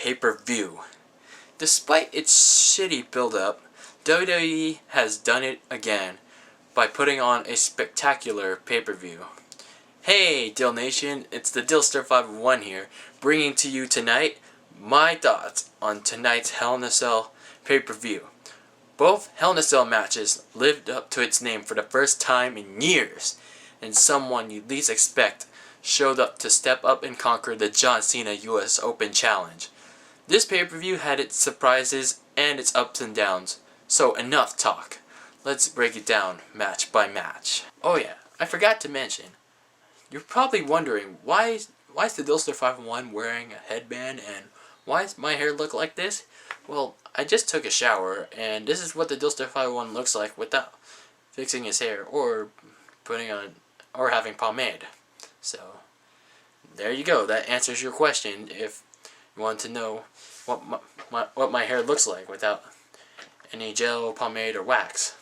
pay-per-view. Despite its shitty build-up, WWE has done it again by putting on a spectacular pay-per-view. Hey Dylnation, it's the THEDYLSTER501 here, bringing to you tonight my thoughts on tonight's Hell in a Cell pay-per-view. Both Hell in a Cell matches lived up to its name for the first time in years, and someone you least expect showed up to step up and conquer the John Cena US Open challenge. This pay-per-view had its surprises and its ups and downs, so enough talk. Let's break it down match by match. Oh yeah, I forgot to mention, you're probably wondering why is the THEDYLSTER501 wearing a headband and why does my hair look like this? Well, I just took a shower and this is what the THEDYLSTER501 looks like without fixing his hair or putting on or having pomade. So there you go. That answers your question if you want to know what my hair looks like without any gel, pomade, or wax.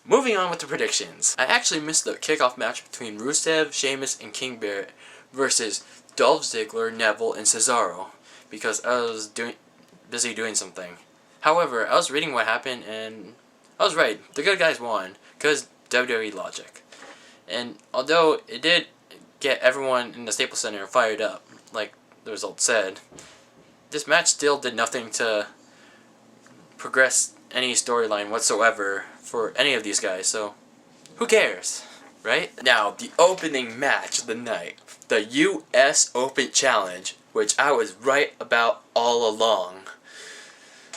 Moving on with the predictions. I actually missed the kickoff match between Rusev, Sheamus, and King Barrett versus Dolph Ziggler, Neville, and Cesaro because I was busy doing something. However, I was reading what happened and I was right. The good guys won because WWE logic. And although it did get everyone in the Staples Center fired up, like the result said, this match still did nothing to progress any storyline whatsoever for any of these guys, so who cares, right? Now, the opening match of the night, the US Open Challenge, which I was right about all along.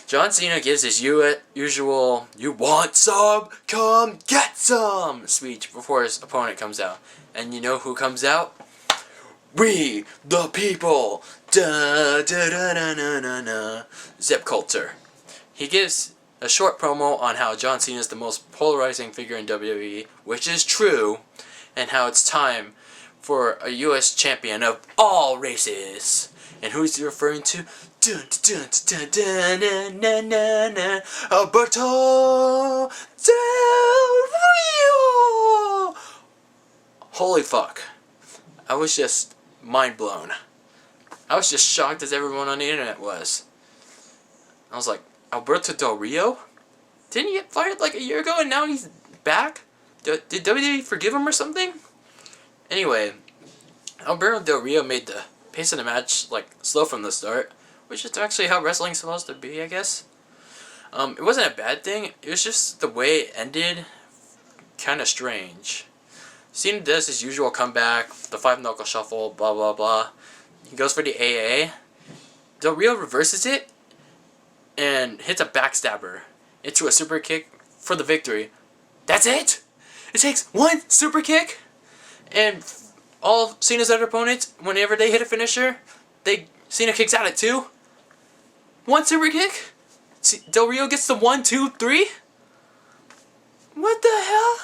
John Cena gives his usual, "You want some? Come get some!" speech before his opponent comes out. And you know who comes out? We, the people! Da da da da da da da. Zip Coulter. He gives a short promo on how John Cena is the most polarizing figure in WWE, which is true, and how it's time for a US champion of all races. And who's he referring to? Dun, dun, dun, dun, dun, dun, dun, dun, Alberto Del Rio! Holy fuck. I was just mind blown. I was just shocked as everyone on the internet was. I was like, Alberto Del Rio? Didn't he get fired like a year ago and now he's back? Did WWE forgive him or something? Anyway, Alberto Del Rio made the pace of the match like slow from the start, which is actually how wrestling's supposed to be, I guess. It wasn't a bad thing, it was just the way it ended kinda strange. Cena does his usual comeback, the 5-knuckle shuffle, blah blah blah. He goes for the AA. Del Rio reverses it and hits a backstabber into a super kick for the victory. That's it! It takes one super kick, and all Cena's other opponents, whenever they hit a finisher, Cena kicks out at 2. One super kick? Del Rio gets the 1, 2, 3? What the hell?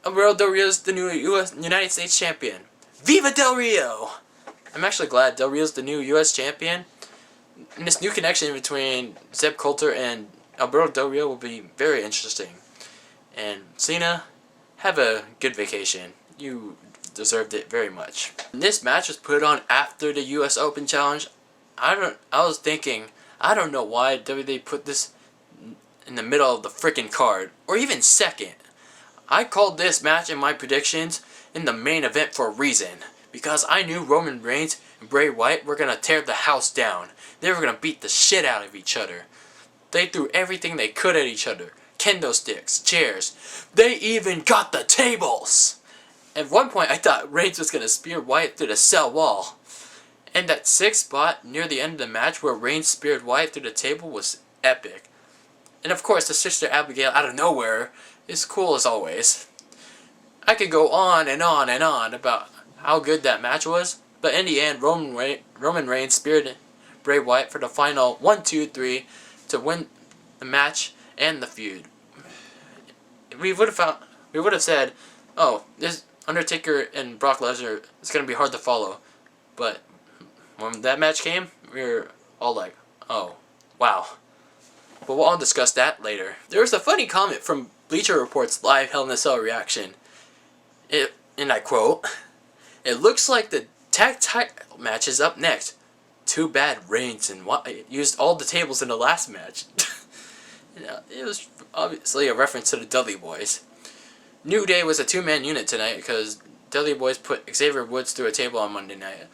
Alberto Del Rio's the new United States champion. Viva Del Rio! I'm actually glad Del Rio's the new US champion. And this new connection between Zeb Coulter and Alberto Del Rio will be very interesting. And Cena, have a good vacation. You deserved it very much. And this match was put on after the US Open Challenge. I was thinking, I don't know why WWE put this in the middle of the frickin' card, or even second. I called this match in my predictions in the main event for a reason, because I knew Roman Reigns and Bray Wyatt were gonna tear the house down. They were gonna beat the shit out of each other. They threw everything they could at each other. Kendo sticks, chairs. They even got the tables! At one point I thought Reigns was gonna spear Wyatt through the cell wall. And that 6th spot near the end of the match where Reigns speared Wyatt through the table was epic. And of course the Sister Abigail out of nowhere is cool as always. I could go on and on and on about how good that match was, but in the end Roman Reigns speared Bray Wyatt for the final 1, 2, 3 to win the match and the feud. We would have said, oh, this Undertaker and Brock Lesnar is going to be hard to follow. But when that match came, we were all like, oh, wow. But we'll all discuss that later. There was a funny comment from Bleacher Report's live Hell in a Cell reaction. And I quote, "It looks like the tag title match is up next. too bad Reigns and Wyatt used all the tables in the last match. It was obviously a reference to the Dudley Boyz. New Day was a two-man unit tonight because Dudley Boyz put Xavier Woods through a table on Monday night.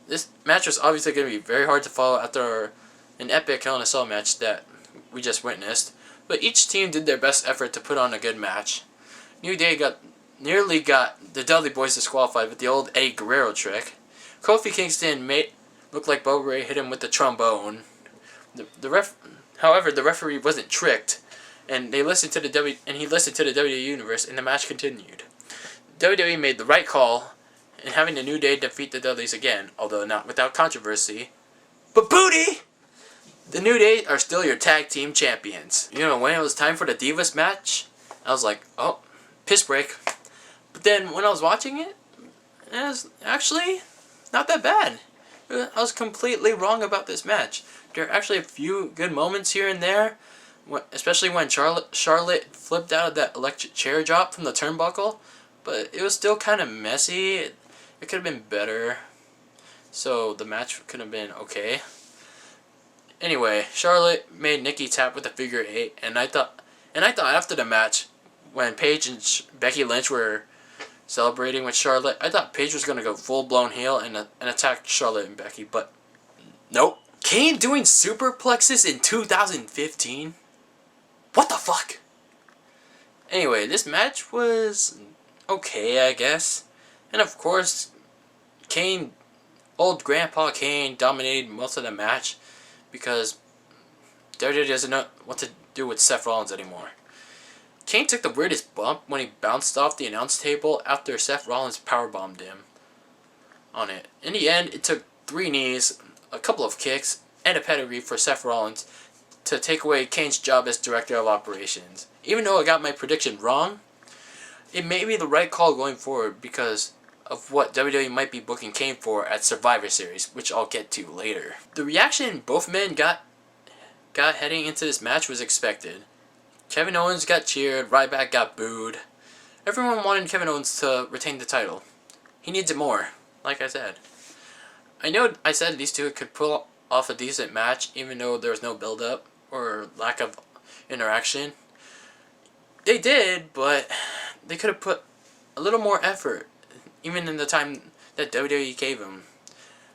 This match was obviously going to be very hard to follow after an epic Hell in a Cell match that we just witnessed, but each team did their best effort to put on a good match. New Day nearly got the Dudley Boyz disqualified with the old Eddie Guerrero trick. Kofi Kingston looked like Bo Ray hit him with the trombone. However, the referee wasn't tricked, and he listened to the WWE Universe, and the match continued. WWE made the right call in having the New Day defeat the Dudleys again, although not without controversy. But booty! The New Day are still your tag team champions. You know, when it was time for the Divas match, I was like, oh, piss break. But then when I was watching it was actually not that bad. I was completely wrong about this match. There are actually a few good moments here and there, especially when Charlotte flipped out of that electric chair drop from the turnbuckle, but it was still kind of messy. It could have been better, so the match could have been okay. Anyway, Charlotte made Nikki tap with a figure 8, and I thought after the match, when Paige and Becky Lynch were celebrating with Charlotte, I thought Paige was going to go full-blown heel and attack Charlotte and Becky, but nope. Kane doing superplexes in 2015? What the fuck? Anyway, this match was okay, I guess. And of course, old Grandpa Kane dominated most of the match because WWE doesn't know what to do with Seth Rollins anymore. Kane took the weirdest bump when he bounced off the announce table after Seth Rollins powerbombed him on it. In the end, it took 3 knees, a couple of kicks, and a pedigree for Seth Rollins to take away Kane's job as Director of Operations. Even though I got my prediction wrong, it may be the right call going forward because of what WWE might be booking Kane for at Survivor Series, which I'll get to later. The reaction both men got heading into this match was expected. Kevin Owens got cheered, Ryback got booed. Everyone wanted Kevin Owens to retain the title. He needs it more, like I said. I know I said these two could pull off a decent match even though there was no build-up or lack of interaction. They did, but they could have put a little more effort, even in the time that WWE gave him.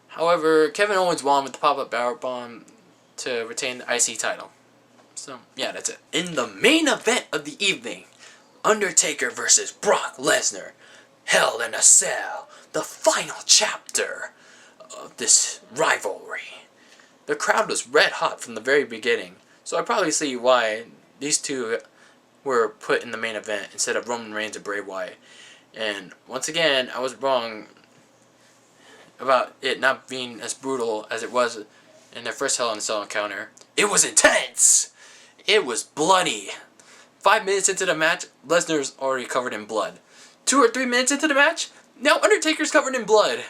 However, Kevin Owens won with the pop-up powerbomb to retain the IC title. So, yeah, that's it. In the main event of the evening, Undertaker versus Brock Lesnar, Hell in a Cell, the final chapter of this rivalry. The crowd was red hot from the very beginning, so I probably see why these two were put in the main event instead of Roman Reigns and Bray Wyatt. And once again, I was wrong about it not being as brutal as it was in their first Hell in a Cell encounter. It was intense! It was bloody. 5 minutes into the match, Lesnar's already covered in blood. 2 or 3 minutes into the match, now Undertaker's covered in blood.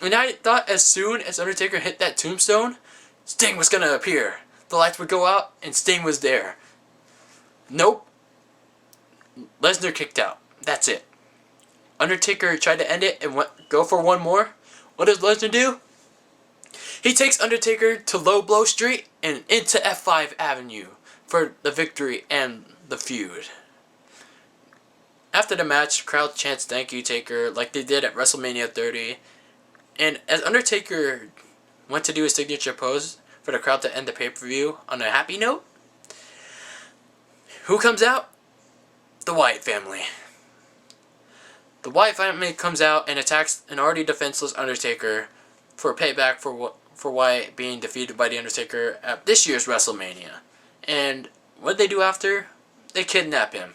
And I thought as soon as Undertaker hit that tombstone, Sting was gonna appear. The lights would go out, and Sting was there. Nope. Lesnar kicked out. That's it. Undertaker tried to end it and go for one more. What does Lesnar do? He takes Undertaker to Low Blow Street and into F5 Avenue for the victory and the feud. After the match, crowd chants "Thank you, Taker," like they did at WrestleMania 30. And as Undertaker went to do his signature pose for the crowd to end the pay-per-view on a happy note, who comes out? The Wyatt family. The Wyatt family comes out and attacks an already defenseless Undertaker for payback for Wyatt being defeated by The Undertaker at this year's WrestleMania. And what did they do after? They kidnap him.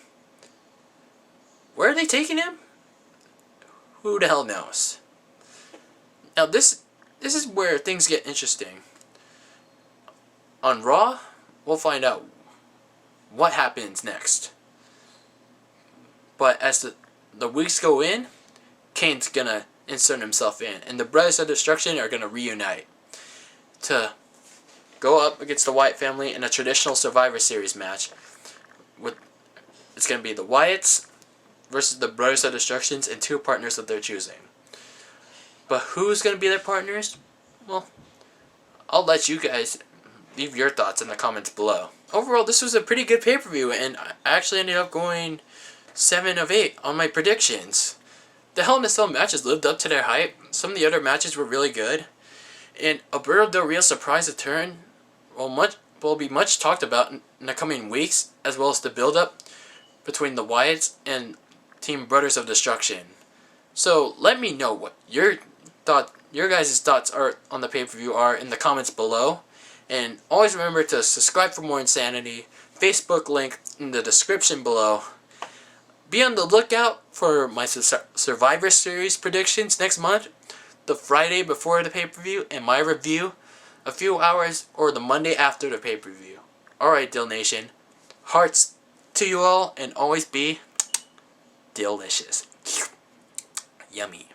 Where are they taking him? Who the hell knows? Now this is where things get interesting. On Raw, we'll find out what happens next. But as the weeks go in, Kane's gonna insert himself in, and the Brothers of Destruction are gonna reunite to go up against the Wyatt family in a traditional Survivor Series match. It's gonna be the Wyatts versus the Brothers of Destructions and 2 partners of their choosing. But who's gonna be their partners? Well, I'll let you guys leave your thoughts in the comments below. Overall, this was a pretty good pay-per-view, and I actually ended up going 7 of 8 on my predictions. The Hell in a Cell matches lived up to their hype. Some of the other matches were really good. And Alberto Del Rio's surprise return will be much talked about in the coming weeks, as well as the build-up between the Wyatts and Team Brothers of Destruction. So let me know what your guys' thoughts are on the pay-per-view are in the comments below. And always remember to subscribe for more insanity. Facebook link in the description below. Be on the lookout for my Survivor Series predictions next month, the Friday before the pay-per-view, and my review a few hours or the Monday after the pay-per-view. Alright, Dylnation. Hearts to you all, and always be delicious. Yummy.